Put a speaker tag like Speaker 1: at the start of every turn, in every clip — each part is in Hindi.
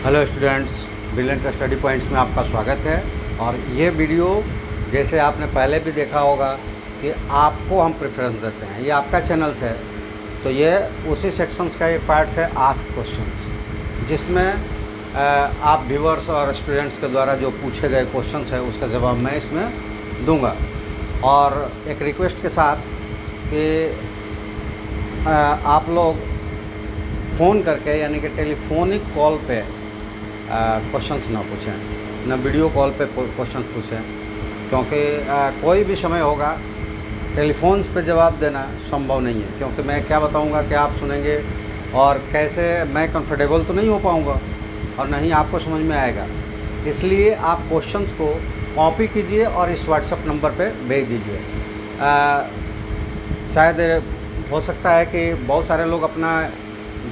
Speaker 1: Hello students, brilliant study points में आपका स्वागत है। और ये वीडियो जैसे आपने पहले भी देखा होगा कि आपको हम प्रेफरेंस देते हैं, ये आपका चैनल्स है, तो ये उसी सेक्शंस का एक पार्ट्स है आस्क क्वेश्चंस, जिसमें आप व्यूअर्स और स्टूडेंट्स के द्वारा जो पूछे गए क्वेश्चंस है उसका जवाब मैं इसमें दूंगा। और एक रिक्वेस्ट के साथ कि आप लोग फ़ोन करके यानी कि टेलीफोनिक कॉल पे क्वेश्चंस ना पूछें, ना वीडियो कॉल पे क्वेश्चंस पूछें, क्योंकि कोई भी समय होगा टेलीफोन्स पे जवाब देना संभव नहीं है, क्योंकि मैं क्या बताऊंगा कि आप सुनेंगे और कैसे मैं कंफर्टेबल तो नहीं हो पाऊंगा और नहीं आपको समझ में आएगा। इसलिए आप क्वेश्चंस को कॉपी कीजिए और इस व्हाट्सएप नंबर पे भेज दीजिए। शायद हो सकता है कि बहुत सारे लोग अपना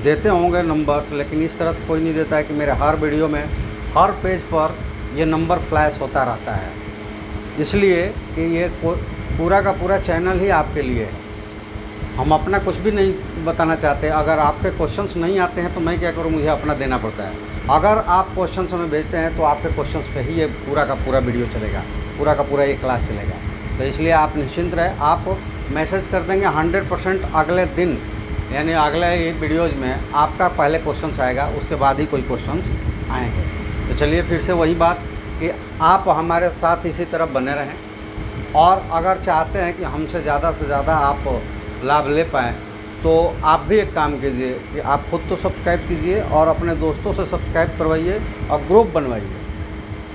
Speaker 1: देते होंगे नंबर्स, लेकिन इस तरह से कोई नहीं देता है कि मेरे हर वीडियो में हर पेज पर ये नंबर फ्लैश होता रहता है, इसलिए कि ये पूरा का पूरा चैनल ही आपके लिए है। हम अपना कुछ भी नहीं बताना चाहते। अगर आपके क्वेश्चंस नहीं आते हैं तो मैं क्या करूं, मुझे अपना देना पड़ता है। अगर आप क्वेश्चंस हमें भेजते हैं तो आपके क्वेश्चंस पे ही ये पूरा का पूरा वीडियो चलेगा, पूरा का पूरा ये क्लास चलेगा। तो इसलिए आप निश्चिंत रहें, आप मैसेज कर देंगे 100% अगले दिन, यानी अगले वीडियोज़ में आपका पहले क्वेश्चंस आएगा, उसके बाद ही कोई क्वेश्चंस आएंगे। तो चलिए फिर से वही बात कि आप हमारे साथ इसी तरह बने रहें, और अगर चाहते हैं कि हमसे ज़्यादा से ज़्यादा आप लाभ ले पाएँ तो आप भी एक काम कीजिए कि आप खुद तो सब्सक्राइब कीजिए और अपने दोस्तों से सब्सक्राइब करवाइए और ग्रुप बनवाइए।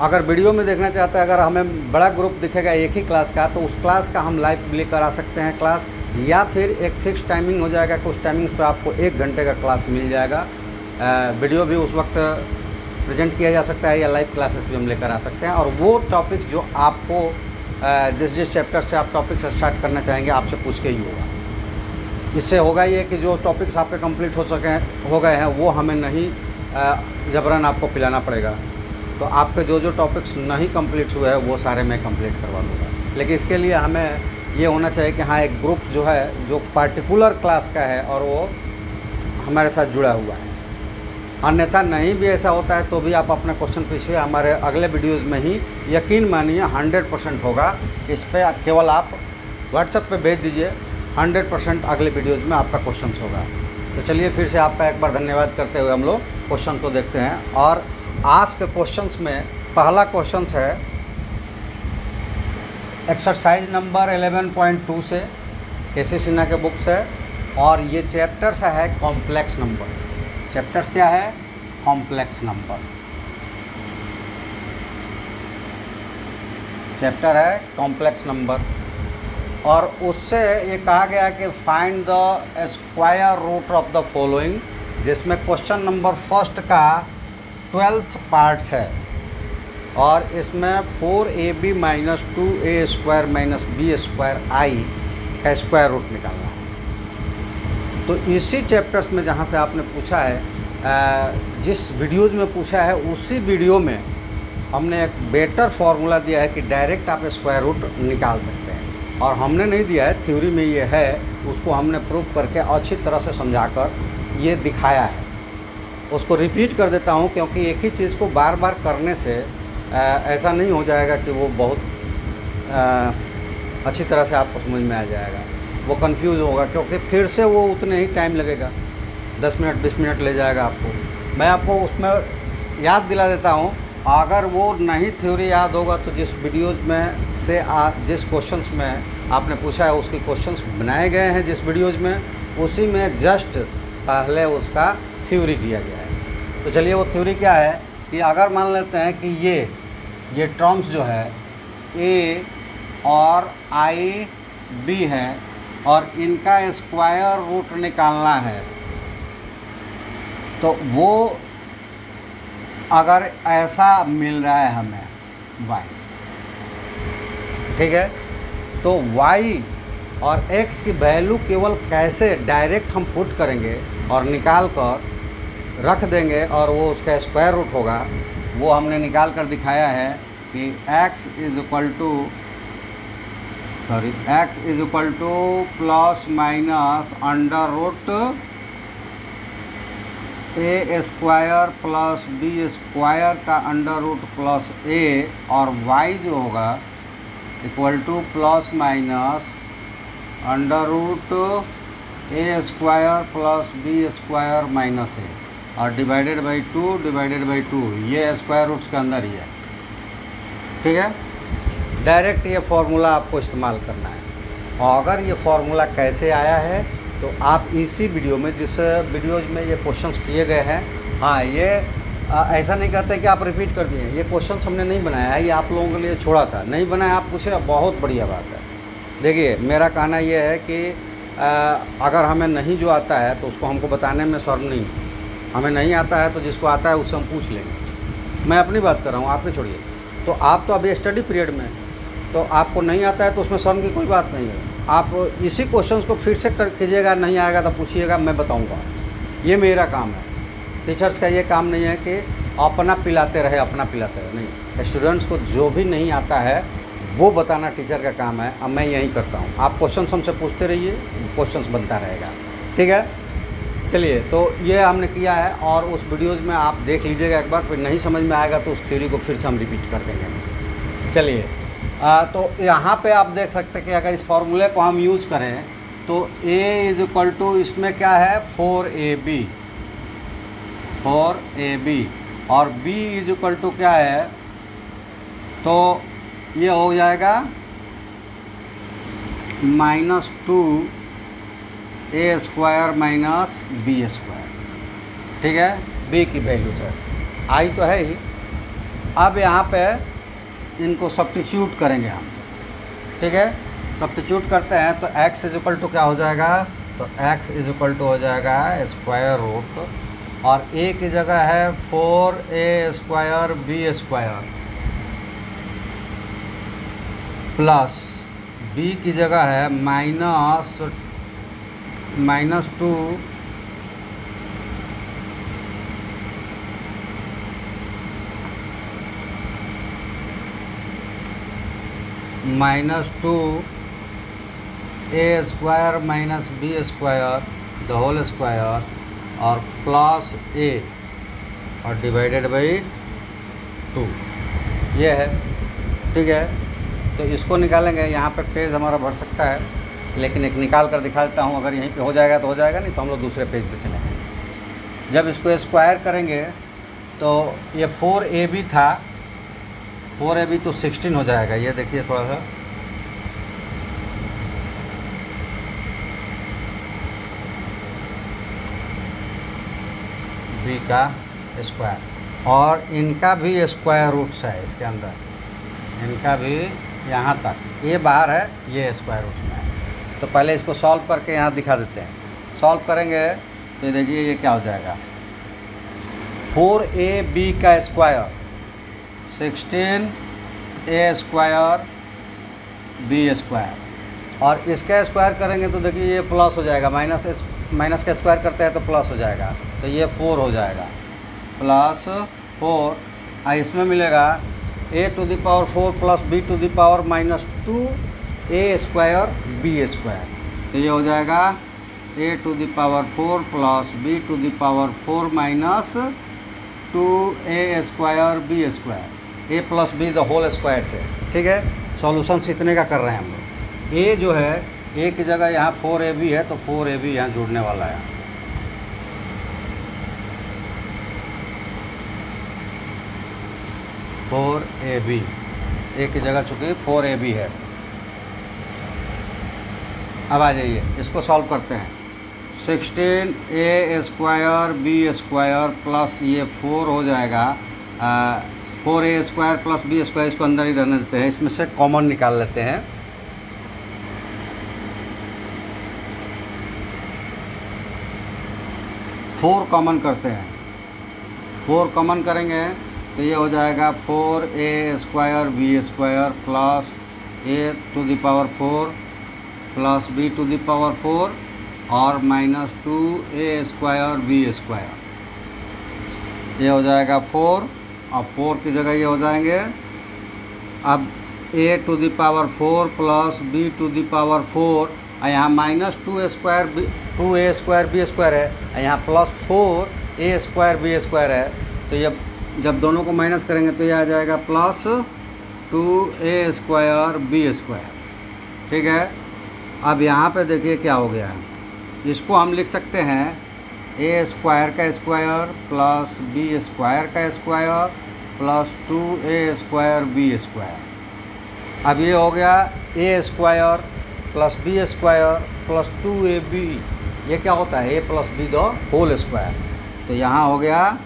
Speaker 1: अगर वीडियो में देखना चाहते हैं, अगर हमें बड़ा ग्रुप दिखेगा एक ही क्लास का, तो उस क्लास का हम लाइव भी करा सकते हैं क्लास, या फिर एक फ़िक्स टाइमिंग हो जाएगा कि उस टाइमिंग्स पे आपको 1 घंटे का क्लास मिल जाएगा। वीडियो भी उस वक्त प्रेजेंट किया जा सकता है या लाइव क्लासेस भी हम लेकर आ सकते हैं। और वो टॉपिक्स जो आपको जिस चैप्टर से आप टॉपिक्स स्टार्ट करना चाहेंगे आपसे पूछ के ही होगा। इससे होगा ये कि जो टॉपिक्स आपके कंप्लीट हो गए हैं वो हमें नहीं जबरन आपको पिलाना पड़ेगा। तो आपके जो टॉपिक्स नहीं कंप्लीट हुए हैं वो सारे मैं कंप्लीट करवा दूँगा। लेकिन इसके लिए हमें ये होना चाहिए कि हाँ, एक ग्रुप जो है जो पार्टिकुलर क्लास का है और वो हमारे साथ जुड़ा हुआ है। अन्यथा नहीं भी ऐसा होता है तो भी आप अपना क्वेश्चन पूछिए, हमारे अगले वीडियोज़ में ही यकीन मानिए 100% होगा। इस पर केवल आप व्हाट्सएप पे भेज दीजिए, 100% अगले वीडियोज़ में आपका क्वेश्चन होगा। तो चलिए फिर से आपका एक बार धन्यवाद करते हुए हम लोग क्वेश्चन को देखते हैं। और आस्क क्वेश्चंस में पहला क्वेश्चन है एक्सरसाइज नंबर 11.2 से, केसी सिन्हा के बुक से, और ये चैप्टर्स है कॉम्प्लेक्स नंबर। चैप्टर्स क्या है? Complex number. चैप्टर है कॉम्प्लेक्स नंबर, और उससे ये कहा गया कि find the square root of the following, जिसमें क्वेश्चन नंबर फर्स्ट का 12th पार्ट्स है, और इसमें 4ab - 2a² - b² का स्क्वायर रूट निकालना है। तो इसी चैप्टर्स में जहाँ से आपने पूछा है, जिस वीडियोज़ में पूछा है उसी वीडियो में हमने एक बेटर फार्मूला दिया है कि डायरेक्ट आप स्क्वायर रूट निकाल सकते हैं। और हमने नहीं दिया है, थ्योरी में ये है, उसको हमने प्रूव करके अच्छी तरह से समझाकर ये दिखाया है। उसको रिपीट कर देता हूँ, क्योंकि एक ही चीज़ को बार बार करने से ऐसा नहीं हो जाएगा कि वो बहुत अच्छी तरह से आपको समझ में आ जाएगा, वो कंफ्यूज होगा, क्योंकि फिर से वो उतने ही टाइम लगेगा, 10 मिनट 20 मिनट ले जाएगा आपको। मैं आपको उसमें याद दिला देता हूँ, अगर वो नहीं थ्योरी याद होगा तो जिस वीडियोज़ में से जिस क्वेश्चंस में आपने पूछा है उसके क्वेश्चंस बनाए गए हैं जिस वीडियोज़ में, उसी में जस्ट पहले उसका थ्योरी किया गया है। तो चलिए वो थ्योरी क्या है कि अगर मान लेते हैं कि ये टर्म्स जो है ए और आई बी हैं और इनका स्क्वायर रूट निकालना है, तो वो अगर ऐसा मिल रहा है हमें y, ठीक है, तो y और x की वैल्यू केवल कैसे डायरेक्ट हम पुट करेंगे और निकाल कर रख देंगे और वो उसका स्क्वायर रूट होगा, वो हमने निकाल कर दिखाया है कि x is equal to +- under root A square plus B square का अंडर रूट प्लस ए और वाई जो होगा equal to plus minus under root A square plus B square minus A और डिवाइडेड बाई 2 ये स्क्वायर रूट्स के अंदर ही है। ठीक है, डायरेक्ट ये फार्मूला आपको इस्तेमाल करना है। और अगर ये फार्मूला कैसे आया है तो आप इसी वीडियो में, जिस वीडियोज में ये क्वेश्चंस किए गए हैं, हाँ ये ऐसा नहीं कहते कि आप रिपीट कर दिए, ये क्वेश्चंस हमने नहीं बनाया है, ये आप लोगों के लिए छोड़ा था, नहीं बनाया आप पूछे, बहुत बढ़िया बात है। देखिए मेरा कहना ये है कि अगर हमें नहीं जो आता है तो उसको हमको बताने में शर्म नहीं, हमें नहीं आता है तो जिसको आता है उससे हम पूछ लेंगे। मैं अपनी बात कर रहा हूँ, आपने छोड़िए। तो आप तो अभी स्टडी पीरियड में, तो आपको नहीं आता है तो उसमें शर्म की कोई बात नहीं है। आप इसी क्वेश्चंस को फिर से कर कीजिएगा, नहीं आएगा तो पूछिएगा, मैं बताऊंगा। ये मेरा काम है, टीचर्स का ये काम नहीं है कि अपना पिलाते रहे, नहीं। स्टूडेंट्स को जो भी नहीं आता है वो बताना टीचर का काम है। अब मैं यही करता हूँ, आप क्वेश्चंस हमसे पूछते रहिए, क्वेश्चंस बनता रहेगा। ठीक है, चलिए, तो ये हमने किया है और उस वीडियोज़ में आप देख लीजिएगा एक बार, फिर नहीं समझ में आएगा तो उस थ्योरी को फिर से हम रिपीट कर देंगे। चलिए, तो यहाँ पे आप देख सकते हैं कि अगर इस फॉर्मूले को हम यूज़ करें तो a इज इक्वल टू, इसमें क्या है 4ab और b इज इक्वल टू क्या है, तो ये हो जाएगा -2a square minus b square. ठीक है, b की वैल्यू से i तो है ही। अब यहाँ पे इनको सब्स्टिट्यूट करेंगे हम। ठीक है, सब्स्टिट्यूट करते हैं तो x इज इक्वल टू क्या हो जाएगा, तो x इज इक्वल टू हो जाएगा स्क्वायर रूट, और a की जगह है 4a square b square plus b की जगह है -2 -2a square minus b square the whole square और प्लस a और डिवाइडेड बाई 2, ये है। ठीक है, तो इसको निकालेंगे। यहाँ पे पेज हमारा भर सकता है, लेकिन एक निकाल कर दिखा देता हूँ। अगर यहीं पे हो जाएगा तो हो जाएगा, नहीं तो हम लोग दूसरे पेज पे चलेंगे। जब इसको स्क्वायर करेंगे तो ये 4ab था, 4ab तो 16 हो जाएगा। ये देखिए थोड़ा सा, b का स्क्वायर और इनका भी स्क्वायर रूट्स है इसके अंदर, इनका भी यहाँ तक, ये बाहर है, ये स्क्वायर रूट्स में है। तो पहले इसको सॉल्व करके यहाँ दिखा देते हैं। सॉल्व करेंगे तो ये देखिए ये क्या हो जाएगा, 4ab का square 16a square b square, और इसका स्क्वायर करेंगे तो देखिए ये प्लस हो जाएगा, माइनस का स्क्वायर करते हैं तो प्लस हो जाएगा, तो ये 4 हो जाएगा, +4। और इसमें मिलेगा a to the power 4 plus b to the power -2a square b square. तो ये हो जाएगा a to the power 4 plus b to the power 4 -2a square b square, a plus b the whole square से। ठीक है, सॉल्यूशंस इतने का कर रहे हैं हम लोग। a जो है, a की जगह यहाँ 4ab है तो 4ab यहाँ जुड़ने वाला है। a की जगह चूँकि 4ab है। अब आ जाइए, इसको सॉल्व करते हैं। 16a square b square plus ये 4 हो जाएगा, 4a square plus b square, इसको अंदर ही रहने देते हैं। इसमें से कॉमन निकाल लेते हैं। फोर कॉमन करते हैं, 4 कॉमन करेंगे तो ये हो जाएगा 4a square b square plus a to the power 4 plus b to the power 4 और -2a स्क्वायर b स्क्वायर। ये हो जाएगा 4, और 4 की जगह ये हो जाएंगे अब a to the power 4 plus b to the power 4, और यहाँ -2a स्क्वायर b स्क्वायर है, और यहाँ +4 ए स्क्वायर बी स्क्वायर है, तो ये जब दोनों को माइनस करेंगे तो ये आ जाएगा plus 2a square B square. ठीक है, अब यहाँ पे देखिए क्या हो गया है, इसको हम लिख सकते हैं ए स्क्वायर का स्क्वायर प्लस बी स्क्वायर का square plus 2a square B square. अब ये हो गया A square plus B square plus 2ab, ये क्या होता है, A plus B the whole square. तो यहाँ हो गया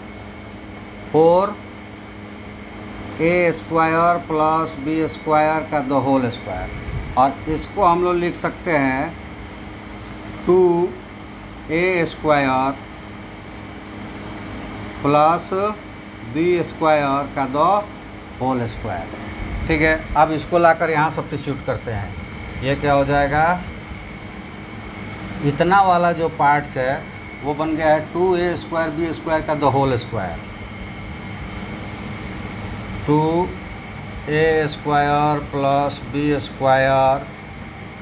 Speaker 1: 4a square plus B square का द होल स्क्वायर, और इसको हम लोग लिख सकते हैं 2a square plus B square का द होल स्क्वायर। ठीक है, अब इसको लाकर यहाँ सब्स्टिट्यूट करते हैं, ये क्या हो जाएगा, इतना वाला जो पार्ट्स है वो बन गया है 2a स्क्वायर बी स्क्वायर का the whole square, 2a square plus B square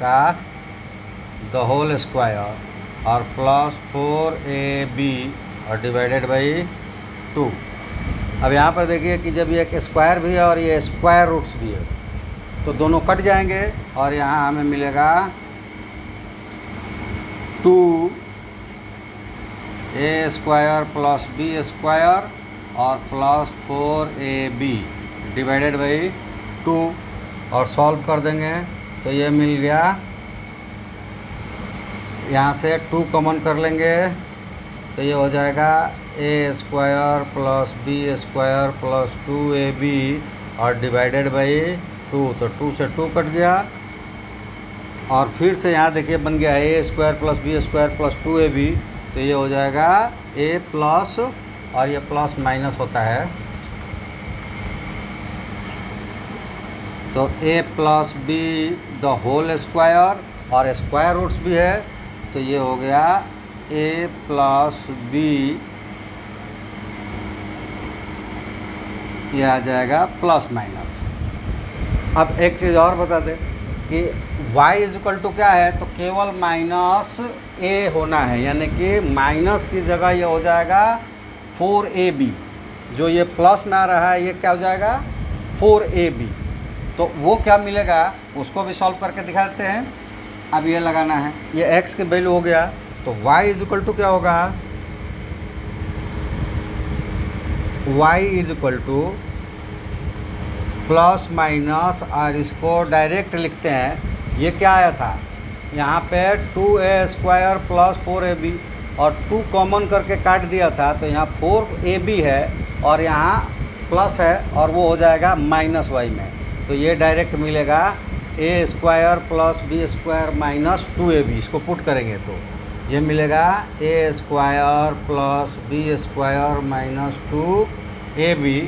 Speaker 1: का द होल स्क्वायर और प्लस 4ab और डिवाइडेड बाई 2। अब यहाँ पर देखिए कि जब ये एक स्क्वायर भी है और ये स्क्वायर रूट्स भी है तो दोनों कट जाएंगे और यहाँ हमें मिलेगा 2a square plus B square और प्लस 4ab डिवाइडेड बाई 2, और सॉल्व कर देंगे तो ये मिल गया, यहाँ से 2 कॉमन कर लेंगे तो ये हो जाएगा a square plus B square plus 2ab और डिवाइडेड बाई 2, तो 2 से 2 कट गया, और फिर से यहाँ देखिए बन गया a square plus B square plus 2ab, तो ये हो जाएगा a प्लस, और ये प्लस माइनस होता है तो a plus B the whole square, और स्क्वायर रूट्स भी है तो ये हो गया a प्लस बी, ये आ जाएगा प्लस माइनस। अब एक चीज़ और बता दें कि y इज इक्वल टू क्या है, तो केवल माइनस a होना है, यानी कि माइनस की जगह ये हो जाएगा 4ab, जो ये प्लस में आ रहा है ये क्या हो जाएगा 4ab, तो वो क्या मिलेगा उसको भी सॉल्व करके दिखा देते हैं। अब ये लगाना है, ये x की वैल्यू हो गया, तो y इज इक्वल टू क्या होगा, y is equal to plus minus, और इसको डायरेक्ट लिखते हैं, ये क्या आया था यहाँ पे 2a स्क्वायर प्लस 4ab, और 2 कॉमन करके काट दिया था तो यहाँ 4ab है और यहाँ प्लस है और वो हो जाएगा माइनस y में, तो ये डायरेक्ट मिलेगा a square plus B square minus 2ab, इसको पुट करेंगे तो ये मिलेगा a square plus B square minus 2ab,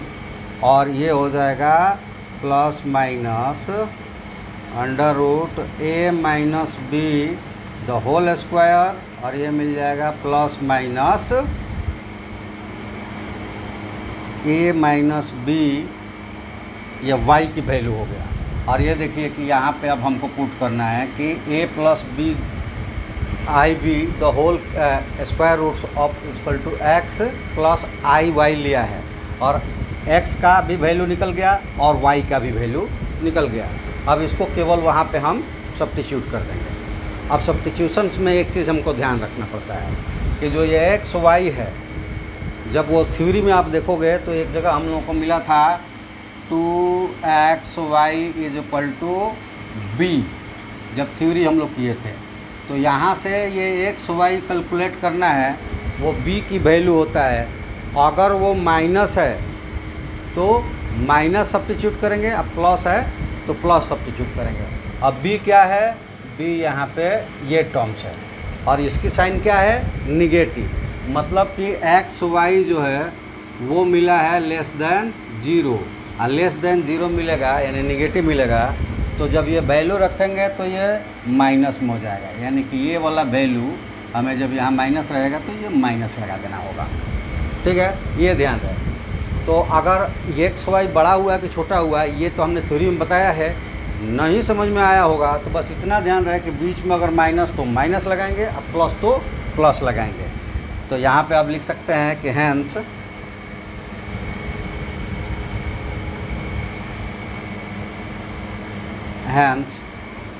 Speaker 1: और ये हो जाएगा plus minus under root a minus B the whole square, और ये मिल जाएगा plus minus a minus B, ये y की वैल्यू हो गया। और ये देखिए कि यहाँ पे अब हमको पुट करना है कि a plus B I B the whole square roots of equal to x plus I Y लिया है, और x का भी वैल्यू निकल गया और y का भी वैल्यू निकल गया। अब इसको केवल वहाँ पे हम सब्स्टिट्यूट कर देंगे। अब सब्स्टिट्यूशंस में एक चीज़ हमको ध्यान रखना पड़ता है कि जो ये x y है, जब वो थ्योरी में आप देखोगे तो एक जगह हम लोगों को मिला था 2xy is equal to b, जब थ्योरी हम लोग किए थे, तो यहाँ से ये xy कैलकुलेट करना है, वो b की वैल्यू होता है, अगर वो माइनस है तो माइनस सब्स्टिट्यूट करेंगे, अब प्लस है तो प्लस सब्स्टिट्यूट करेंगे। अब b क्या है, b यहाँ पे ये टर्म्स है, और इसकी साइन क्या है निगेटिव, मतलब कि एक्स वाई जो है वो मिला है लेस देन 0, और लेस देन 0 मिलेगा यानी निगेटिव मिलेगा, तो जब ये वैल्यू रखेंगे तो ये माइनस में हो जाएगा, यानी कि ये वाला वैल्यू हमें जब यहाँ माइनस रहेगा तो ये माइनस लगा देना होगा। ठीक है, ये ध्यान रहे। तो अगर एक्स वाई बड़ा हुआ है कि छोटा हुआ है ये तो हमने थ्योरी में बताया है, नहीं समझ में आया होगा तो बस इतना ध्यान रहे कि बीच में अगर माइनस तो माइनस लगाएंगे, अब प्लस तो प्लस लगाएंगे। तो यहाँ पे आप लिख सकते हैं कि hence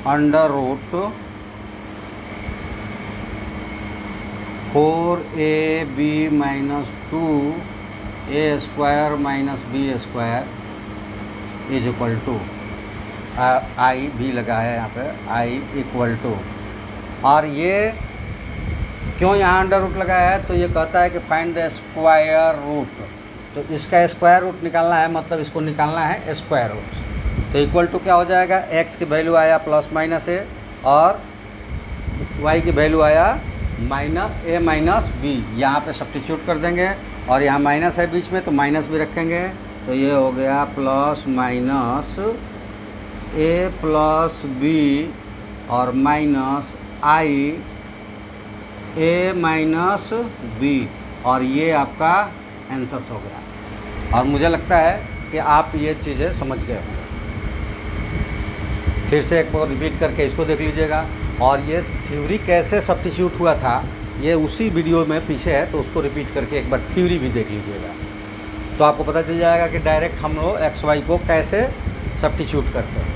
Speaker 1: under root 4ab minus 2a² minus b² is equal to I भी लगा है यहाँ पे आई इक्वल टू। और ये क्यों यहाँ अंडर रूट लगाया है, तो ये कहता है कि फाइंड द स्क्वायर रूट। तो इसका स्क्वायर रूट निकालना है, मतलब इसको निकालना है स्क्वायर रूट। तो इक्वल टू क्या हो जाएगा, x की वैल्यू आया प्लस माइनस a और y की वैल्यू आया माइनस a माइनस b। यहाँ पे सब्स्टिट्यूट कर देंगे और यहाँ माइनस है बीच में तो माइनस भी रखेंगे। तो ये हो गया plus minus a plus b और minus i a minus b, और ये आपका आंसर हो गया। और मुझे लगता है कि आप ये चीज़ें समझ गए होंगे। फिर से एक बार रिपीट करके इसको देख लीजिएगा। और ये थ्योरी कैसे सब्स्टिट्यूट हुआ था ये उसी वीडियो में पीछे है, तो उसको रिपीट करके एक बार थ्योरी भी देख लीजिएगा, तो आपको पता चल जाएगा कि डायरेक्ट हम लोग एक्स वाई को कैसे सब्स्टिट्यूट करते हैं।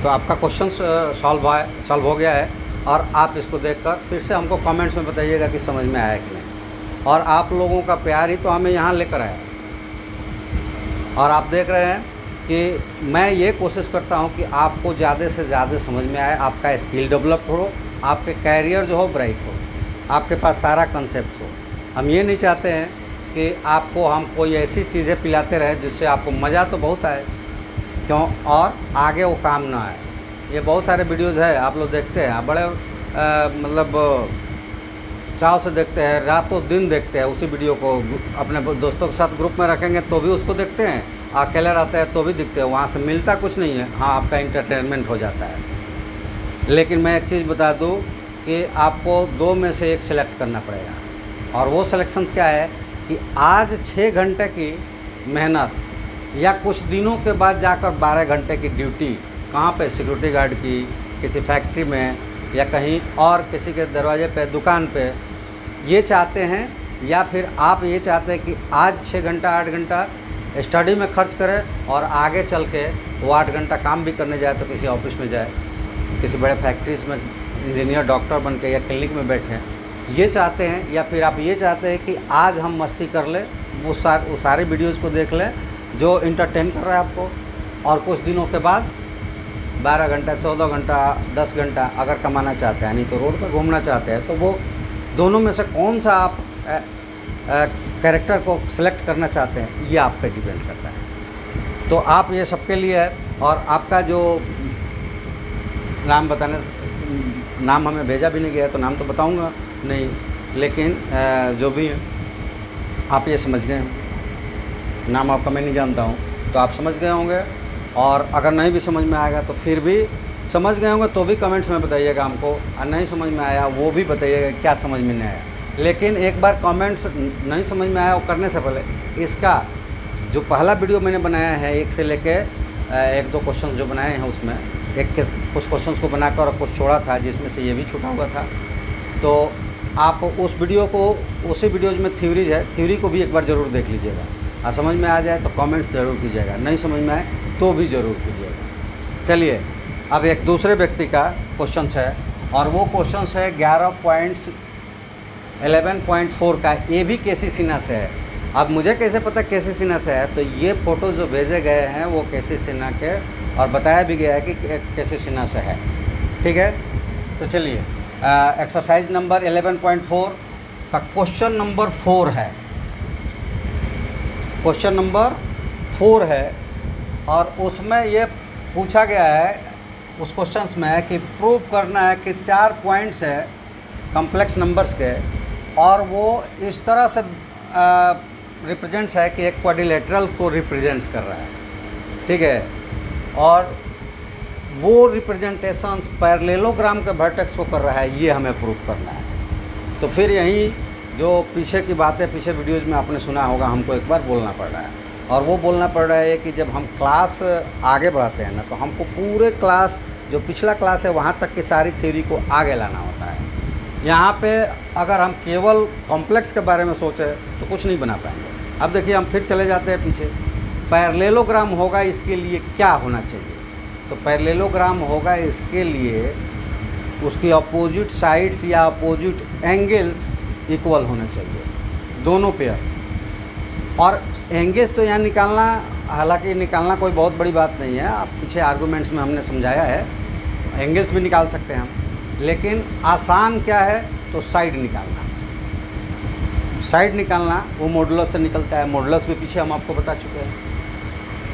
Speaker 1: तो आपका क्वेश्चन सॉल्व हो गया है, और आप इसको देखकर फिर से हमको कमेंट्स में बताइएगा कि समझ में आया कि नहीं। और आप लोगों का प्यार ही तो हमें यहाँ लेकर आया। और आप देख रहे हैं कि मैं ये कोशिश करता हूँ कि आपको ज़्यादा से ज़्यादा समझ में आए, आपका स्किल डेवलप हो, आपके कैरियर जो हो ब्राइट हो, आपके पास सारा कंसेप्ट हो। हम ये नहीं चाहते हैं कि आपको हम कोई ऐसी चीज़ें पिलाते रहे जिससे आपको मज़ा तो बहुत आए क्यों, और आगे वो काम ना आए। ये बहुत सारे वीडियोज़ है आप लोग देखते हैं, बड़े मतलब चाव से देखते हैं, रातों दिन देखते हैं उसी वीडियो को। अपने दोस्तों के साथ ग्रुप में रखेंगे तो भी उसको देखते हैं, अकेले रहते हैं तो भी दिखते हैं। वहाँ से मिलता कुछ नहीं है, हाँ आपका इंटरटेनमेंट हो जाता है। लेकिन मैं एक चीज़ बता दूँ कि आपको 2 में से 1 सेलेक्ट करना पड़ेगा, और वो सिलेक्शन क्या है कि आज 6 घंटे की मेहनत या कुछ दिनों के बाद जाकर 12 घंटे की ड्यूटी, कहाँ पे, सिक्योरिटी गार्ड की, किसी फैक्ट्री में, या कहीं और किसी के दरवाजे पे, दुकान पे, ये चाहते हैं। या फिर आप ये चाहते हैं कि आज 6 घंटा 8 घंटा स्टडी में खर्च करें और आगे चल के वो 8 घंटा काम भी करने जाए, तो किसी ऑफिस में जाए, किसी बड़े फैक्ट्रीज में इंजीनियर डॉक्टर बन के, या क्लिनिक में बैठे, ये चाहते हैं। या फिर आप ये चाहते हैं कि आज हम मस्ती कर लें, वो सारे वीडियोज़ को देख लें जो इंटरटेन कर रहा है आपको, और कुछ दिनों के बाद 12 घंटा 14 घंटा 10 घंटा अगर कमाना चाहते हैं, नहीं तो रोड पर घूमना चाहते हैं, तो वो दोनों में से कौन सा आप कैरेक्टर को सिलेक्ट करना चाहते हैं, ये आप पे डिपेंड करता है। तो आप ये सबके लिए है। और आपका जो नाम नाम हमें भेजा भी नहीं गया तो नाम तो बताऊंगा नहीं, लेकिन जो भी आप ये समझ गए हैं, नाम आपका मैं नहीं जानता हूँ, तो आप समझ गए होंगे। और अगर नहीं भी समझ में आएगा तो फिर भी समझ गए होंगे तो भी कमेंट्स में बताइएगा हमको, और नहीं समझ में आया वो भी बताइएगा क्या समझ में नहीं आया। लेकिन एक बार कमेंट्स नहीं समझ में आया वो करने से पहले इसका जो पहला वीडियो मैंने बनाया है, 1 से लेके 1-2 क्वेश्चन जो बनाए हैं, उसमें कुछ क्वेश्चंस को बनाकर और कुछ छोड़ा था, जिसमें से ये भी छूटा हुआ था। तो आप उस वीडियो को, उसी वीडियोज में थ्योरीज है, थ्योरी को भी एक बार ज़रूर देख लीजिएगा। और समझ में आ जाए तो कमेंट्स ज़रूर कीजिएगा, नहीं समझ में आए तो भी ज़रूर कीजिएगा। चलिए अब एक दूसरे व्यक्ति का क्वेश्चन है, और वो क्वेश्चन है 11.4 का। ये भी केसी सिन्हा से है। अब मुझे कैसे पता केसी सिन्हा से है, तो ये फ़ोटो जो भेजे गए हैं वो केसी सिन्हा के, और बताया भी गया है कि केसी सिन्हा से है। ठीक है, तो चलिए एक्सरसाइज नंबर 11.4 का क्वेश्चन नंबर 4 है। क्वेश्चन नंबर 4 है, और उसमें ये पूछा गया है उस क्वेश्चन में कि प्रूव करना है कि 4 पॉइंट्स है कॉम्प्लेक्स नंबर्स के, और वो इस तरह से रिप्रेजेंट्स है कि एक क्वाड्रिलेटरल को रिप्रेजेंट्स कर रहा है। ठीक है, और वो रिप्रेजेंटेशंस पैरेललोग्राम के वर्टेक्स को कर रहा है, ये हमें प्रूफ करना है। तो फिर यही जो पीछे की बातें पिछले वीडियोज़ में आपने सुना होगा, हमको एक बार बोलना पड़ रहा है। और वो बोलना पड़ रहा है कि जब हम क्लास आगे बढ़ाते हैं ना, तो हमको पूरे क्लास, जो पिछला क्लास है वहाँ तक की सारी थ्योरी को आगे लाना होता है। यहाँ पे अगर हम केवल कॉम्प्लेक्स के बारे में सोचें तो कुछ नहीं बना पाएंगे। अब देखिए हम फिर चले जाते हैं पीछे। पैरेललोग्राम होगा इसके लिए क्या होना चाहिए? तो पैरेललोग्राम होगा इसके लिए उसकी अपोजिट साइड्स या अपोजिट एंगल्स इक्वल होने चाहिए, दोनों पेयर। और एंगल्स तो यहाँ निकालना, हालांकि निकालना कोई बहुत बड़ी बात नहीं है, आप पीछे आर्गूमेंट्स में हमने समझाया है, एंगल्स भी निकाल सकते हैं हम। लेकिन आसान क्या है? तो साइड निकालना। साइड निकालना वो मॉडुलस से निकलता है, मॉडुलस भी पीछे हम आपको बता चुके हैं।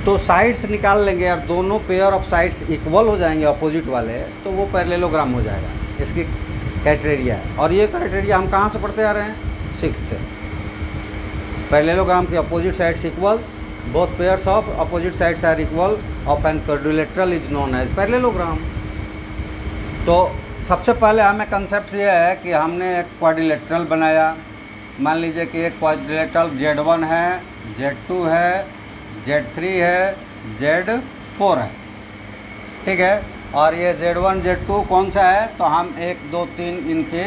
Speaker 1: तो साइड्स निकाल लेंगे और दोनों पेयर ऑफ साइड्स इक्वल हो जाएंगे अपोजिट वाले, तो वो पैरेललोग्राम हो जाएगा। इसकी क्राइटेरिया है। और ये क्राइटेरिया हम कहाँ से पढ़ते आ रहे हैं? 6th से। पैरेललोग्राम की opposite sides equal, both pairs of opposite sides are equal of an quadrilateral is known as parallelogram. तो सबसे पहले हमें कंसेप्ट ये है कि हमने एक क्वाड्रिलेटरल बनाया। मान लीजिए कि एक क्वाड्रिलेटरल Z1 है, Z2 है, Z3 है, Z4 है, ठीक है। और ये Z1 Z2 कौन सा है? तो हम 1 2 3 इनके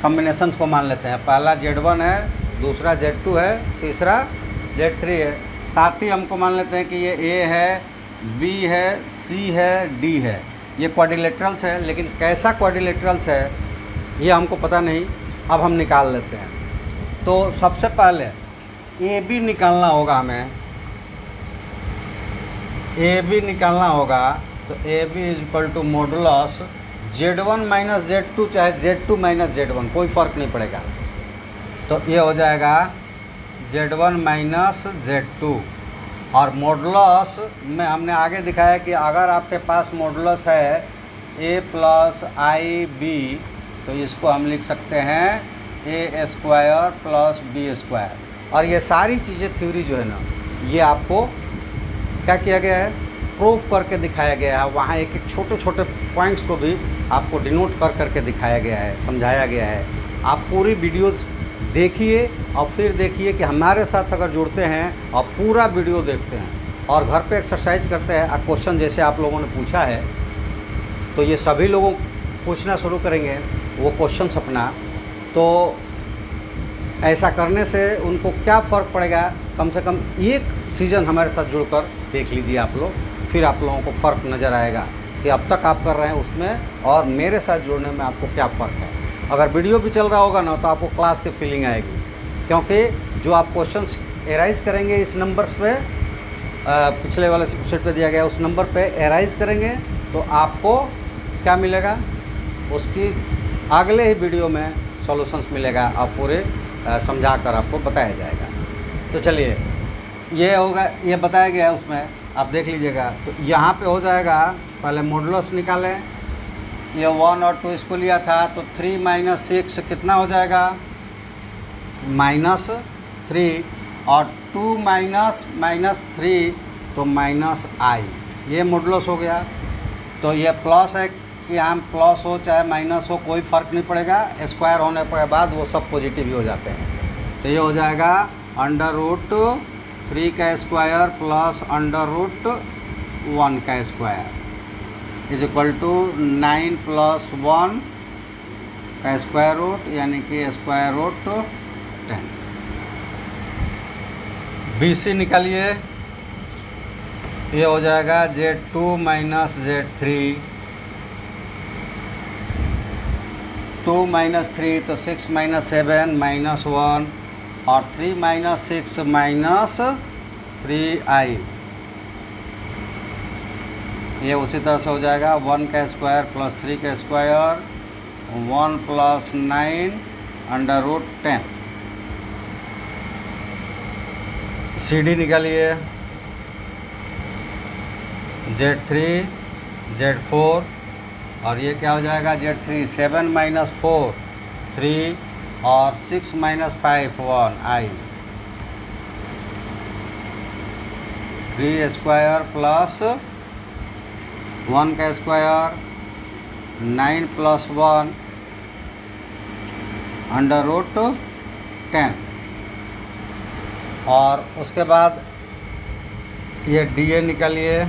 Speaker 1: कॉम्बिनेशंस को मान लेते हैं। पहला Z1 है, दूसरा Z2 है, तीसरा Z3 है। साथ ही हमको मान लेते हैं कि ये A है, B है, C है, D है। ये क्वाड्रिलेटरल्स है, लेकिन कैसा क्वाड्रिलेटरल्स है ये हमको पता नहीं। अब हम निकाल लेते हैं। तो सबसे पहले AB निकालना होगा हमें, AB निकालना होगा। तो AB is equal to modulus Z1 minus Z2 चाहे Z2 माइनस Z1, कोई फ़र्क नहीं पड़ेगा। तो ये हो जाएगा Z1 माइनस Z2। और मॉडुलस में हमने आगे दिखाया कि अगर आपके पास मॉडुलस है A प्लस IB, तो इसको हम लिख सकते हैं A square plus B square. और ये सारी चीज़ें थ्योरी जो है ना, ये आपको क्या किया गया है? प्रूफ करके दिखाया गया है। वहाँ एक एक छोटे छोटे पॉइंट्स को भी आपको डिनोट कर करके दिखाया गया है, समझाया गया है। आप पूरी वीडियोस देखिए और फिर देखिए कि हमारे साथ अगर जुड़ते हैं और पूरा वीडियो देखते हैं और घर पे एक्सरसाइज करते हैं, क्वेश्चन जैसे आप लोगों ने पूछा है, तो ये सभी लोगों पूछना शुरू करेंगे वो क्वेश्चंस अपना। तो ऐसा करने से उनको क्या फ़र्क पड़ेगा? कम से कम एक सीज़न हमारे साथ जुड़कर देख लीजिए आप लोग, फिर आप लोगों को फ़र्क नज़र आएगा कि अब तक आप कर रहे हैं उसमें और मेरे साथ जुड़ने में आपको क्या फ़र्क है। अगर वीडियो भी चल रहा होगा ना, तो आपको क्लास की फीलिंग आएगी, क्योंकि जो आप क्वेश्चंस एराइज़ करेंगे इस नंबर पे, पिछले वाले सेट पे दिया गया उस नंबर पे एराइज़ करेंगे, तो आपको क्या मिलेगा? उसकी अगले ही वीडियो में सॉल्यूशंस मिलेगा, आप पूरे समझा कर आपको बताया जाएगा। तो चलिए, ये होगा, ये बताया गया है उसमें, आप देख लीजिएगा। तो यहाँ पे हो जाएगा, पहले मॉडुलस निकालें। ये 1 और 2 इसको लिया था, तो 3 माइनस 6 कितना हो जाएगा? -3। और 2 माइनस 3 तो -i, ये मॉडुलस हो गया। तो ये प्लस है कि हम प्लस हो चाहे माइनस हो, कोई फ़र्क नहीं पड़ेगा, स्क्वायर होने के बाद वो सब पॉजिटिव ही हो जाते हैं। तो ये हो जाएगा √3 का स्क्वायर प्लस √1 का स्क्वायर इज इक्वल टू 9 + 1 का स्क्वायर रूट, यानी कि स्क्वायर रूट 10। BC निकालिए। ये हो जाएगा Z2 माइनस Z3, 2 माइनस 3 तो 6 माइनस 7 माइनस 1 और 3 माइनस 6 माइनस 3i। ये उसी तरह से हो जाएगा 1 का स्क्वायर प्लस 3 का स्क्वायर, 1 + 9 √10। CD निकालिए। Z3 Z4 और ये क्या हो जाएगा? Z3 7 माइनस 4 3 और 6 माइनस 5 1i। 3 स्क्वायर प्लस 1 का स्क्वायर 9 + 1 √10। और उसके बाद ये DA निकालिए।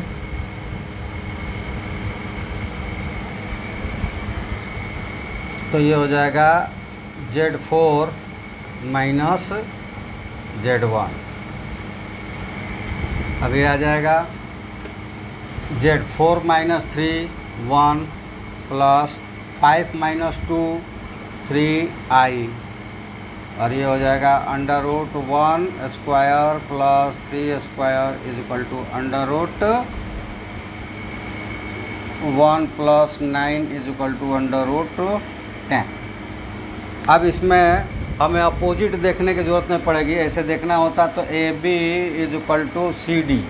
Speaker 1: तो ये हो जाएगा Z4 माइनस Z1। अभी आ जाएगा Z4 minus 3 1 plus 5 minus 2 3i, और ये हो जाएगा under root 1 square plus 3 square is equal to under root 1 plus 9 is equal to under root 10। अब इसमें हमें अपोजिट देखने की ज़रूरत नहीं पड़ेगी, ऐसे देखना होता तो A B is equal to C D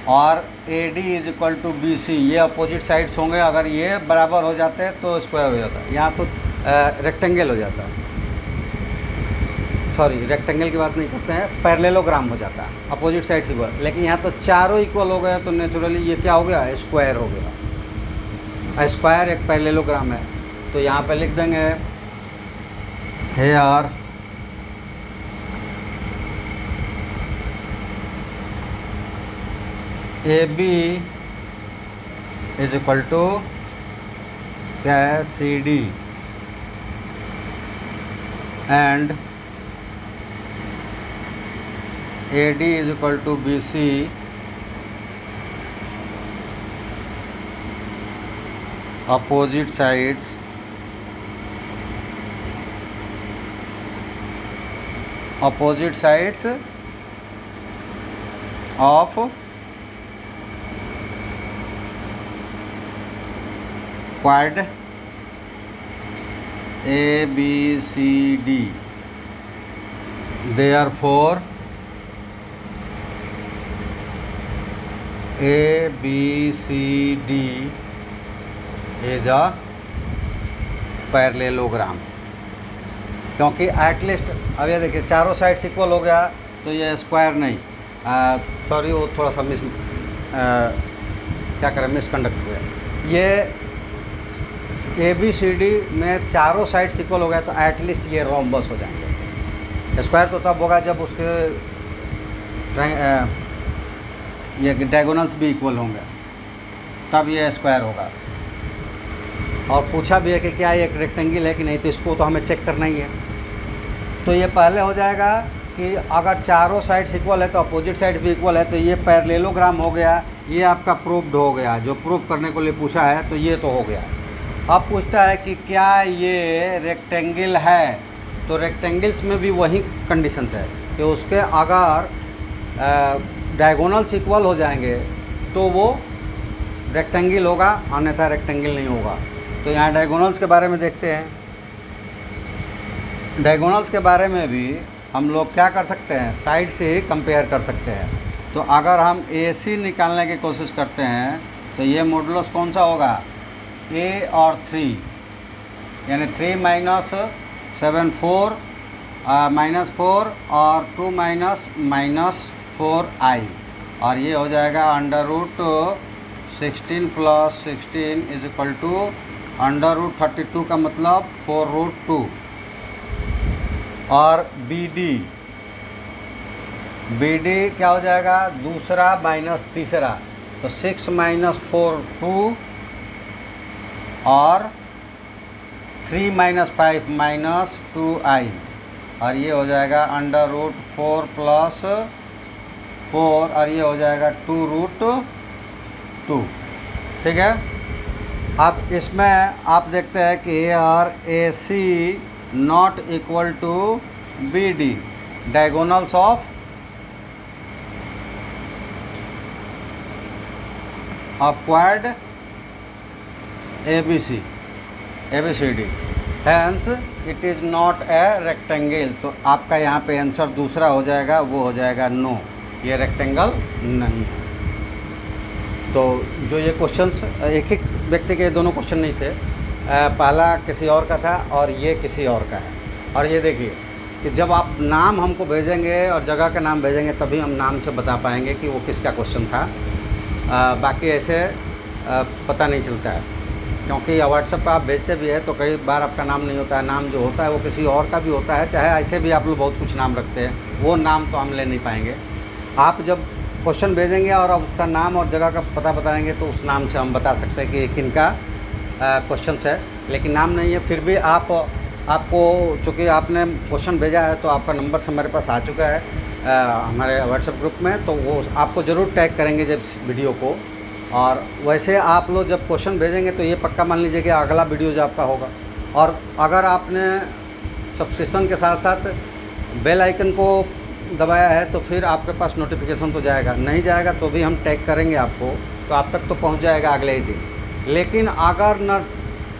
Speaker 1: और A D is equal to B C, ये अपोजिट साइड्स होंगे। अगर ये बराबर हो जाते हैं तो स्क्वायर हो जाता है, यहाँ तो रेक्टेंगल हो जाता है, सॉरी रेक्टेंगल की बात नहीं करते हैं, पैरेललोग्राम हो जाता है, अपोजिट साइड्स इक्वल। लेकिन यहाँ तो चारों इक्वल हो गए तो नेचुरली ये क्या हो गया, स्क्वायर हो गया। स्क्वायर एक पैरेललोग्राम है, तो यहाँ पे लिख देंगे here A B is equal to क्या है, C D and A D is equal to B C opposite sides of quad A B C D, therefore A B C D is a parallelogram. क्योंकि एटलीस्ट अब ये देखिए चारों साइड्स इक्वल हो गया तो ये स्क्वायर नहीं, सॉरी वो थोड़ा सा क्या करें मिसकंडक्ट हुआ। ये ए बी सी डी में चारों साइड्स इक्वल हो गया तो एटलीस्ट ये रोम्बस हो जाएंगे। स्क्वायर तो तब होगा जब उसके ये डायगोनल्स भी इक्वल होंगे, तब ये स्क्वायर होगा। और पूछा भी है कि क्या ये एक रेक्टेंगल है कि नहीं, तो इसको तो हमें चेक करना ही है। तो ये पहले हो जाएगा कि अगर चारों साइड्स इक्वल है तो अपोजिट साइड्स भी इक्वल है, तो ये पैरेललोग्राम हो गया, ये आपका प्रूव्ड हो गया। जो प्रूव करने को लिए पूछा है तो ये तो हो गया। अब पूछता है कि क्या ये रेक्टेंगल है, तो रेक्टेंगल्स में भी वही कंडीशंस है कि उसके अगर डायगोनल्स इक्वल हो जाएंगे तो वो रेक्टेंगल होगा, अन्यथा रेक्टेंगल नहीं होगा। तो यहाँ डायगोनल्स के बारे में देखते हैं। डायगोनल्स के बारे में भी हम लोग क्या कर सकते हैं, साइड से ही कंपेयर कर सकते हैं। तो अगर हम ए सी निकालने की कोशिश करते हैं तो ये मॉडुलस कौन सा होगा, ए और 3, यानी 3 माइनस 7 4 माइनस 4 और 2 माइनस 4i, और ये हो जाएगा under root 16 plus 16 is equal to under root 32 का मतलब 4 रूट 2। और बी डी क्या हो जाएगा, दूसरा माइनस तीसरा, तो 6 माइनस 4 2 और 3 माइनस 5 माइनस 2i, और ये हो जाएगा अंडर रूट 4 प्लस 4 और ये हो जाएगा 2 रूट 2। ठीक है। अब इसमें आप देखते हैं कि here A C not equal to B D, diagonals of upward A B C D, hence it is not a rectangle. तो आपका यहाँ पे आंसर दूसरा हो जाएगा, वो हो जाएगा नो, ये रेक्टेंगल नहीं है। तो जो ये क्वेश्चंस एक ही व्यक्ति के दोनों क्वेश्चन नहीं थे, पहला किसी और का था और ये किसी और का है। और ये देखिए कि जब आप नाम हमको भेजेंगे और जगह का नाम भेजेंगे तभी हम नाम से बता पाएंगे कि वो किसका क्वेश्चन था, बाकी ऐसे पता नहीं चलता है। क्योंकि व्हाट्सएप पर आप भेजते भी है तो कई बार आपका नाम नहीं होता है, नाम जो होता है वो किसी और का भी होता है, चाहे ऐसे भी आप लोग बहुत कुछ नाम रखते हैं, वो नाम तो हम ले नहीं पाएंगे। आप जब क्वेश्चन भेजेंगे और अब उसका नाम और जगह का पता बताएंगे तो उस नाम से हम बता सकते हैं कि किन का क्वेश्चन है। लेकिन नाम नहीं है। फिर भी आपको चूँकि आपने क्वेश्चन भेजा है तो आपका नंबर हमारे पास आ चुका है हमारे व्हाट्सएप ग्रुप में, तो वो आपको ज़रूर टैग करेंगे जब वीडियो को। और वैसे आप लोग जब क्वेश्चन भेजेंगे तो ये पक्का मान लीजिए कि अगला वीडियो जो आपका होगा। और अगर आपने सब्सक्रिप्शन के साथ साथ बेल आइकन को दबाया है तो फिर आपके पास नोटिफिकेशन तो जाएगा, नहीं जाएगा तो भी हम टैग करेंगे आपको, तो आप तक तो पहुंच जाएगा अगले ही दिन। लेकिन अगर न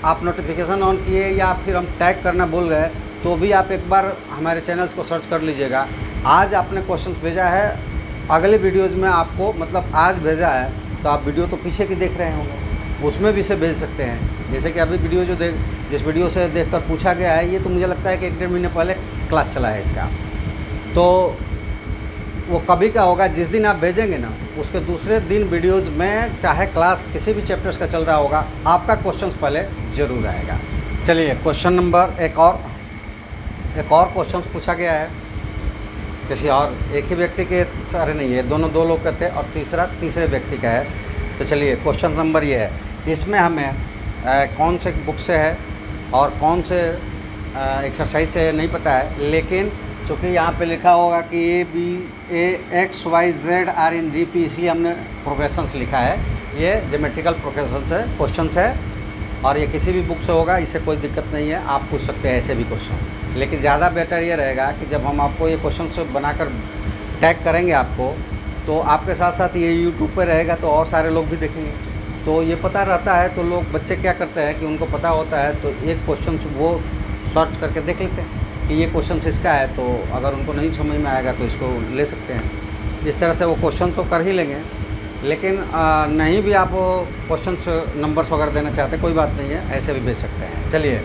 Speaker 1: आप नोटिफिकेशन ऑन किए या फिर हम टैग करना भूल गए तो भी आप एक बार हमारे चैनल्स को सर्च कर लीजिएगा। आज आपने क्वेश्चन भेजा है, अगले वीडियोज़ में आपको मतलब आज भेजा है तो आप वीडियो तो पीछे की देख रहे होंगे, उसमें भी इसे भेज सकते हैं। जैसे कि अभी वीडियो जो जिस वीडियो से देखकर पूछा गया है, ये तो मुझे लगता है कि 1-1.5 महीने पहले क्लास चला है इसका, तो वो कभी का होगा जिस दिन आप भेजेंगे ना उसके दूसरे दिन वीडियोज़ में चाहे क्लास किसी भी चैप्टर्स का चल रहा होगा आपका क्वेश्चन पहले ज़रूर आएगा। चलिए क्वेश्चन नंबर एक और क्वेश्चन पूछा गया है किसी और एक ही व्यक्ति के, सारे नहीं है, दोनों दो लोग का थे और तीसरे व्यक्ति का है। तो चलिए क्वेश्चन नंबर ये है, इसमें हमें कौन से बुक से है और कौन से एक्सरसाइज से नहीं पता है, लेकिन चूँकि यहाँ पे लिखा होगा कि ABAXYZ आर इन GP, इसलिए हमने प्रोग्रेशंस लिखा है। ये ज्योमेट्रिकल प्रोग्रेशंस है, क्वेश्चंस है, और ये किसी भी बुक से होगा, इससे कोई दिक्कत नहीं है, आप पूछ सकते हैं ऐसे भी क्वेश्चन। लेकिन ज़्यादा बेटर ये रहेगा कि जब हम आपको ये क्वेश्चन बनाकर टैग करेंगे आपको, तो आपके साथ साथ ये यूट्यूब पर रहेगा तो और सारे लोग भी देखेंगे, तो ये पता रहता है। तो लोग बच्चे क्या करते हैं कि उनको पता होता है तो एक क्वेश्चन वो सर्च करके देख लेते हैं कि ये क्वेश्चन इसका है, तो अगर उनको नहीं समझ में आएगा तो इसको ले सकते हैं। इस तरह से वो क्वेश्चन तो कर ही लेंगे, लेकिन नहीं भी आप क्वेश्चन नंबर्स वगैरह देना चाहते कोई बात नहीं है, ऐसे भी भेज सकते हैं। चलिए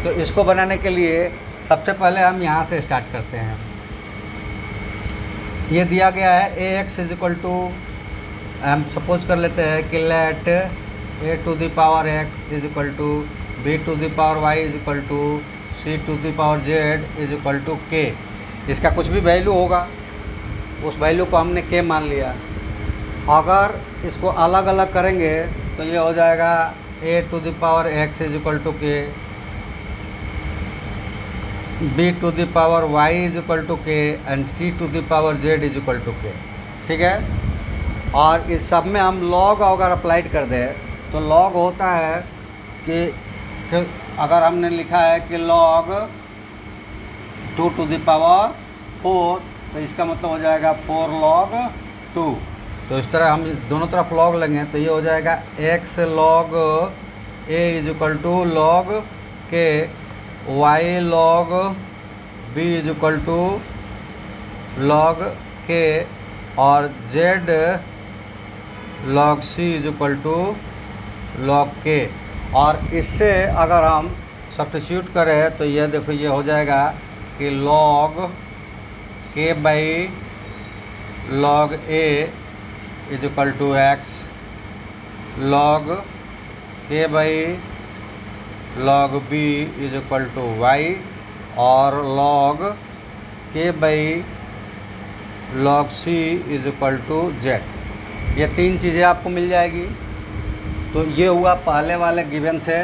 Speaker 1: तो इसको बनाने के लिए सबसे पहले हम यहाँ से स्टार्ट करते हैं। ये दिया गया है AX इक्वल टू, हम सपोज कर लेते हैं कि let A to the power X is equal to B to the power Y is equal to C to the power Z is equal to K। इसका कुछ भी वैल्यू होगा, उस वैल्यू को हमने K मान लिया। अगर इसको अलग अलग करेंगे तो ये हो जाएगा A to the power X is equal to K, B to the power Y is equal to K and C to the power Z is equal to K। ठीक है, और इस सब में हम लॉग अगर अप्लाइड कर दें तो लॉग होता है कि अगर हमने लिखा है कि लॉग 2 टू द पावर 4, तो इसका मतलब हो जाएगा 4 log 2। तो इस तरह हम दोनों तरफ लॉग लेंगे तो ये हो जाएगा x log A is equal to log K, y log B is equal to log K और z log C is equal to log K। और इससे अगर हम सब्स्टिट्यूट करें तो ये देखो ये हो जाएगा कि log K by log A is equal to x, log K by log B is equal to y और log K by log C is equal to z। ये तीन चीज़ें आपको मिल जाएगी। तो ये हुआ पहले वाले गिवन से।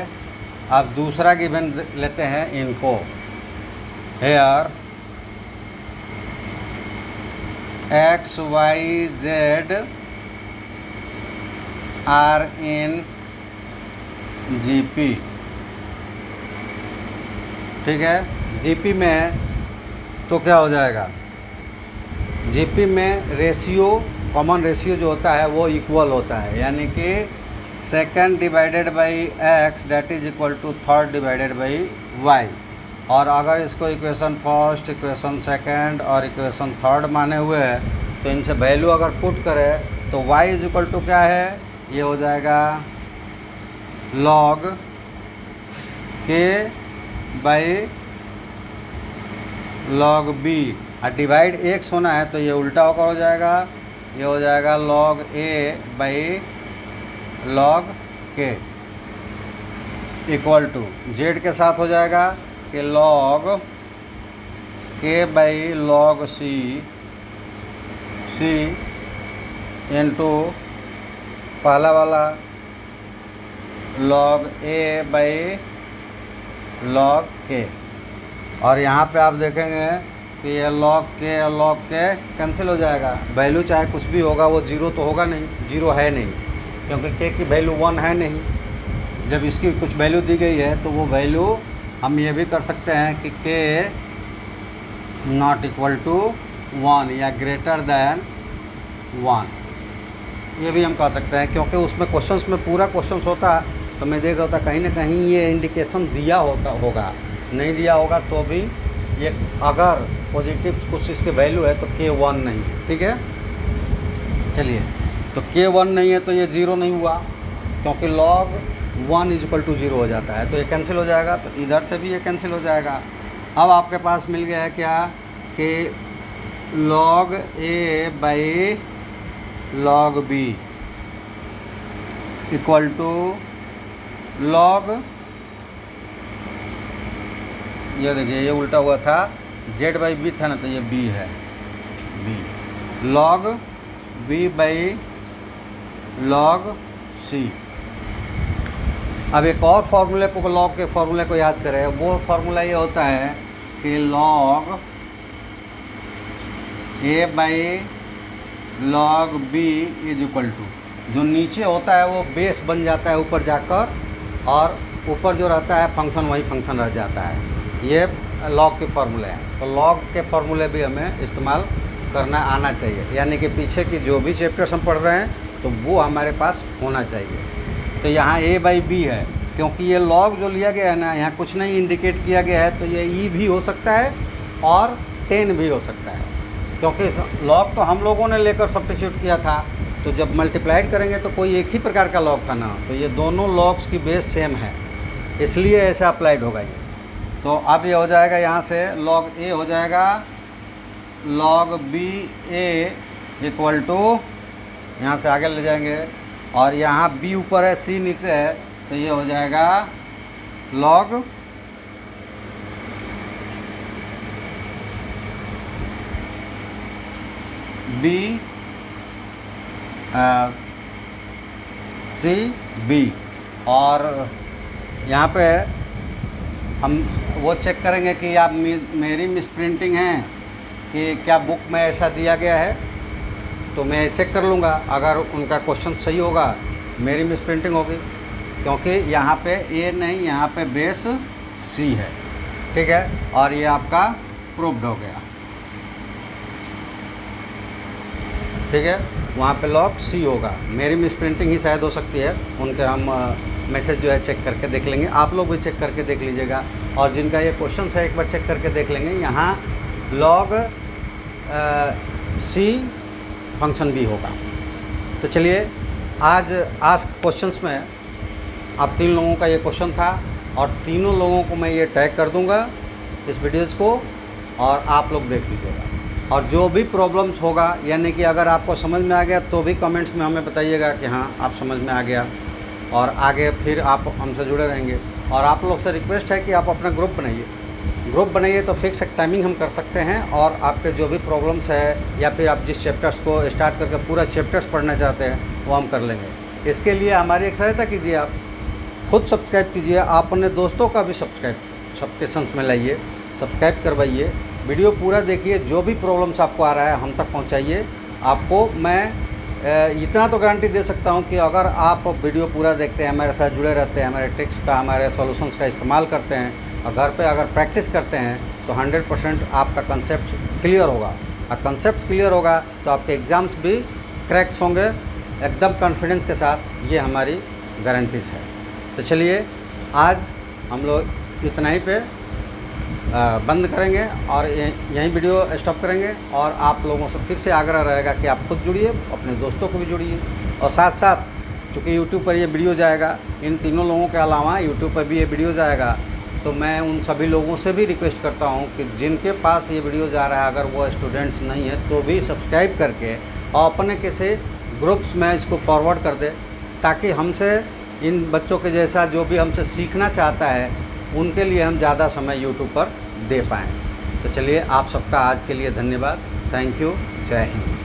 Speaker 1: अब दूसरा गिवन लेते हैं इनको। Here x y z are in GP। ठीक है, GP में तो क्या हो जाएगा, GP में रेशियो, कॉमन रेशियो जो होता है वो इक्वल होता है, यानी कि second divided by x date is equal to third divided by y. और अगर इसको इक्वेशन फर्स्ट, इक्वेशन सेकेंड और इक्वेशन थर्ड माने हुए हैं तो इनसे वैल्यू अगर पुट करें तो y इज इक्वल टू क्या है, ये हो जाएगा log K by log B। और डिवाइड x होना है तो ये उल्टा होकर हो जाएगा, ये हो जाएगा log A by log K equal to z के साथ हो जाएगा कि log K by log C into पहला वाला log A by log k। और यहाँ पे आप देखेंगे कि ये log k कैंसिल हो जाएगा। वैल्यू चाहे कुछ भी होगा वो 0 तो होगा नहीं, 0 है नहीं, क्योंकि k की वैल्यू 1 है नहीं। जब इसकी कुछ वैल्यू दी गई है तो वो वैल्यू हम ये भी कर सकते हैं कि k नॉट इक्वल टू 1 या ग्रेटर दैन 1, ये भी हम कह सकते हैं, क्योंकि उसमें क्वेश्चंस में पूरा क्वेश्चंस होता तो मैं देख रहा था कहीं ना कहीं ये इंडिकेशन दिया होगा, नहीं दिया होगा तो भी ये अगर पॉजिटिव कुछ इसके वैल्यू है तो k1 नहीं, ठीक है। चलिए, तो k1 नहीं है तो ये 0 नहीं हुआ, क्योंकि log 1 इक्वल टू 0 हो जाता है, तो ये कैंसिल हो जाएगा। तो इधर से भी ये कैंसिल हो जाएगा। अब आपके पास मिल गया है क्या कि log a by log b equal to log, ये देखिए ये उल्टा हुआ था, z बाई बी था ना, तो ये b है, b log b by log c। अब एक और फार्मूले को, log के फार्मूले को याद करें। वो फार्मूला ये होता है कि log a by log b is equal to, जो नीचे होता है वो बेस बन जाता है ऊपर जाकर, और ऊपर जो रहता है फंक्शन वही फंक्शन रह जाता है। ये log के फार्मूले हैं। तो log के फार्मूले भी हमें इस्तेमाल करना आना चाहिए, यानी कि पीछे की जो भी चैप्टर्स हम पढ़ रहे हैं तो वो हमारे पास होना चाहिए। तो यहाँ a बाई बी है, क्योंकि ये log जो लिया गया है ना, यहाँ कुछ नहीं इंडिकेट किया गया है, तो ये e भी हो सकता है और 10 भी हो सकता है, क्योंकि log तो हम लोगों ने लेकर सब्स्टिट्यूट किया था, तो जब मल्टीप्लाइड करेंगे तो कोई एक ही प्रकार का log था ना, तो ये दोनों logs की बेस सेम है, इसलिए ऐसा अप्लाइड होगा ये। तो अब ये हो जाएगा, यहाँ से log a हो जाएगा log b a equal to, यहाँ से आगे ले जाएंगे, और यहाँ b ऊपर है c नीचे है, तो ये हो जाएगा log b c b। और यहाँ पे हम वो चेक करेंगे कि आप मेरी मिस प्रिंटिंग है कि क्या बुक में ऐसा दिया गया है, तो मैं चेक कर लूँगा। अगर उनका क्वेश्चन सही होगा मेरी मिस प्रिंटिंग होगी, क्योंकि यहाँ पे ए नहीं, यहाँ पे बेस सी है, ठीक है। और ये आपका प्रूव्ड हो गया, ठीक है। वहाँ पे log c होगा, मेरी मिस प्रिंटिंग ही शायद हो सकती है। उनके हम मैसेज जो है चेक करके देख लेंगे, आप लोग भी चेक करके देख लीजिएगा, और जिनका ये क्वेश्चन है एक बार चेक करके देख लेंगे। यहाँ log c फंक्शन भी होगा। तो चलिए, आज आस्क क्वेश्चंस में आप 3 लोगों का ये क्वेश्चन था, और तीनों लोगों को मैं ये टैग कर दूंगा इस वीडियोज़ को, और आप लोग देख लीजिएगा। और जो भी प्रॉब्लम्स होगा, यानी कि अगर आपको समझ में आ गया तो भी कमेंट्स में हमें बताइएगा कि हाँ आप समझ में आ गया, और आगे फिर आप हमसे जुड़े रहेंगे। और आप लोग से रिक्वेस्ट है कि आप अपना ग्रुप बनाइए, तो फिक्स एक टाइमिंग हम कर सकते हैं, और आपके जो भी प्रॉब्लम्स है, या फिर आप जिस चैप्टर्स को स्टार्ट करके पूरा चैप्टर्स पढ़ना चाहते हैं वो हम कर लेंगे। इसके लिए हमारी एक सहायता कीजिए, आप खुद सब्सक्राइब कीजिए, आप अपने दोस्तों का भी सब्सक्रिप्शंस में लाइए, सब्सक्राइब करवाइए, वीडियो पूरा देखिए, जो भी प्रॉब्लम्स आपको आ रहा है हम तक पहुंचाइए। आपको मैं इतना तो गारंटी दे सकता हूं कि अगर आप वीडियो पूरा देखते हैं, हमारे साथ जुड़े रहते हैं, हमारे ट्रिक्स का, हमारे सॉल्यूशंस का इस्तेमाल करते हैं, और घर पे अगर प्रैक्टिस करते हैं, तो 100% आपका कंसेप्ट क्लियर होगा। और कंसेप्ट क्लियर होगा तो आपके एग्ज़ाम्स भी क्रैक्स होंगे एकदम कॉन्फिडेंस के साथ, ये हमारी गारंटीज है। तो चलिए, आज हम लोग इतना ही पे बंद करेंगे और यहीं वीडियो स्टॉप करेंगे। और आप लोगों से फिर से आग्रह रहेगा कि आप खुद जुड़िए, अपने दोस्तों को भी जुड़िए, और साथ साथ चूँकि यूट्यूब पर ये वीडियो जाएगा, इन तीनों लोगों के अलावा यूट्यूब पर भी ये वीडियो जाएगा, तो मैं उन सभी लोगों से भी रिक्वेस्ट करता हूँ कि जिनके पास ये वीडियो जा रहा है, अगर वो स्टूडेंट्स नहीं है तो भी सब्सक्राइब करके और अपने किसी ग्रुप्स में इसको फॉरवर्ड कर दे, ताकि हमसे इन बच्चों के जैसा जो भी हमसे सीखना चाहता है उनके लिए हम ज़्यादा समय यूट्यूब पर दे पाएँ। तो चलिए, आप सबका आज के लिए धन्यवाद। Thank you. जय हिंद।